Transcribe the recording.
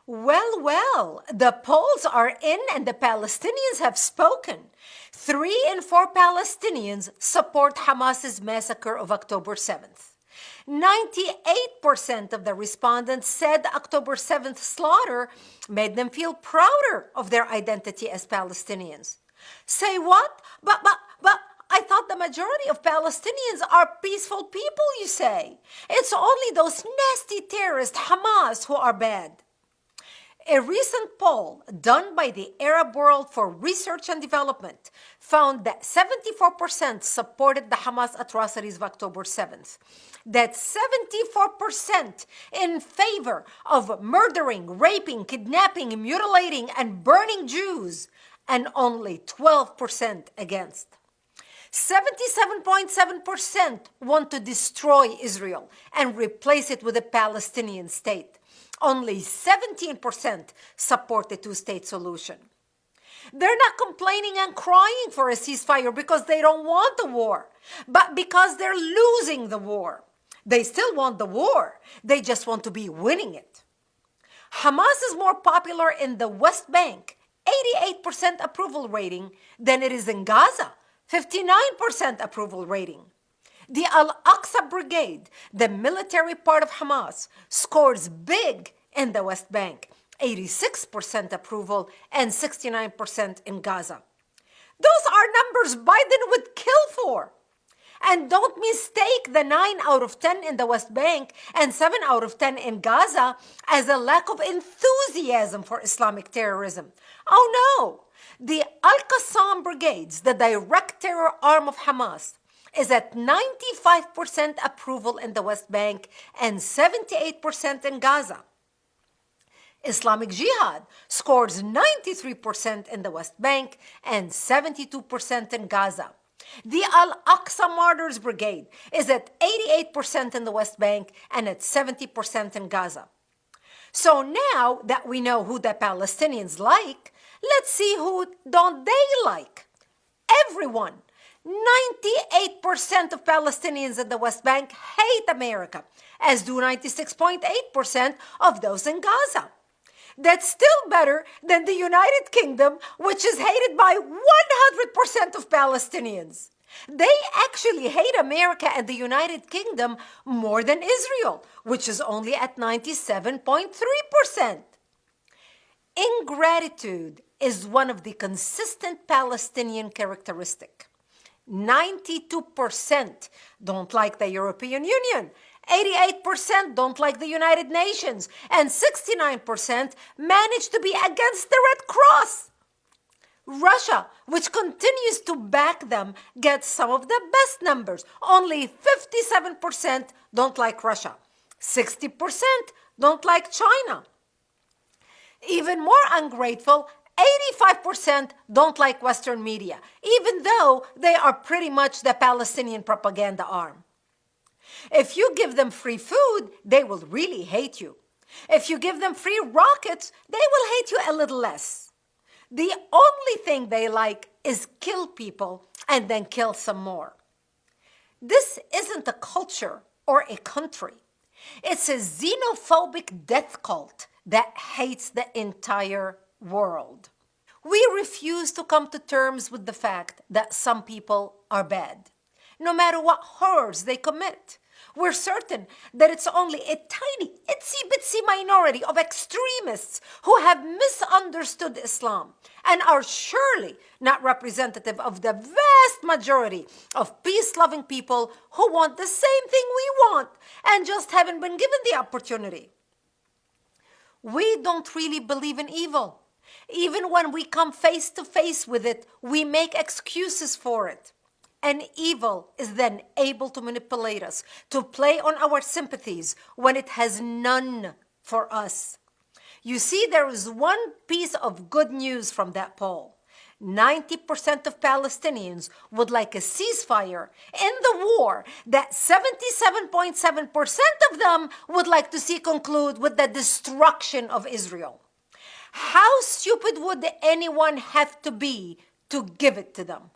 Well, well, the polls are in and the Palestinians have spoken. 3 in 4 Palestinians support Hamas's massacre of October 7th. 98% of the respondents said October 7th slaughter made them feel prouder of their identity as Palestinians. Say what? But I thought the majority of Palestinians are peaceful people, you say. It's only those nasty terrorists, Hamas, who are bad. A recent poll done by the Arab World for Research and Development found that 74% supported the Hamas atrocities of October 7th. That's 74% in favor of murdering, raping, kidnapping, mutilating, and burning Jews, and only 12% against. 77.7% want to destroy Israel and replace it with a Palestinian state. Only 17% support the two-state solution. They're not complaining and crying for a ceasefire because they don't want the war, but because they're losing the war. They still want the war. They just want to be winning it. Hamas is more popular in the West Bank, 88% approval rating, than it is in Gaza, 59% approval rating. The Al-Aqsa Brigade, the military part of Hamas, scores big in the West Bank, 86% approval and 69% in Gaza. Those are numbers Biden would kill for. And don't mistake the 9 out of 10 in the West Bank and 7 out of 10 in Gaza as a lack of enthusiasm for Islamic terrorism. Oh no! The Al-Qassam Brigades, the direct terror arm of Hamas, is at 95% approval in the West Bank and 78% in Gaza. Islamic Jihad scores 93% in the West Bank and 72% in Gaza. The Al-Aqsa Martyrs Brigade is at 88% in the West Bank and at 70% in Gaza. So now that we know who the Palestinians like, let's see who don't they like. Everyone. 98% of Palestinians in the West Bank hate America, as do 96.8% of those in Gaza. That's still better than the United Kingdom, which is hated by 100% of Palestinians. They actually hate America and the United Kingdom more than Israel, which is only at 97.3%. Ingratitude is one of the consistent Palestinian characteristics. 92% don't like the European Union, 88% don't like the United Nations, and 69% manage to be against the Red Cross. Russia, which continues to back them, gets some of the best numbers. Only 57% don't like Russia. 60% don't like China. Even more ungrateful, 85% don't like Western media, even though they are pretty much the Palestinian propaganda arm. If you give them free food, they will really hate you. If you give them free rockets, they will hate you a little less. The only thing they like is kill people and then kill some more. This isn't a culture or a country. It's a xenophobic death cult that hates the entire world. We refuse to come to terms with the fact that some people are bad, no matter what horrors they commit. We're certain that it's only a tiny, itsy-bitsy minority of extremists who have misunderstood Islam and are surely not representative of the vast majority of peace-loving people who want the same thing we want and just haven't been given the opportunity. We don't really believe in evil. Even when we come face to face with it, we make excuses for it. And evil is then able to manipulate us, to play on our sympathies when it has none for us. You see, there is one piece of good news from that poll. 90% of Palestinians would like a ceasefire in the war that 77.7% of them would like to see conclude with the destruction of Israel. How stupid would anyone have to be to give it to them?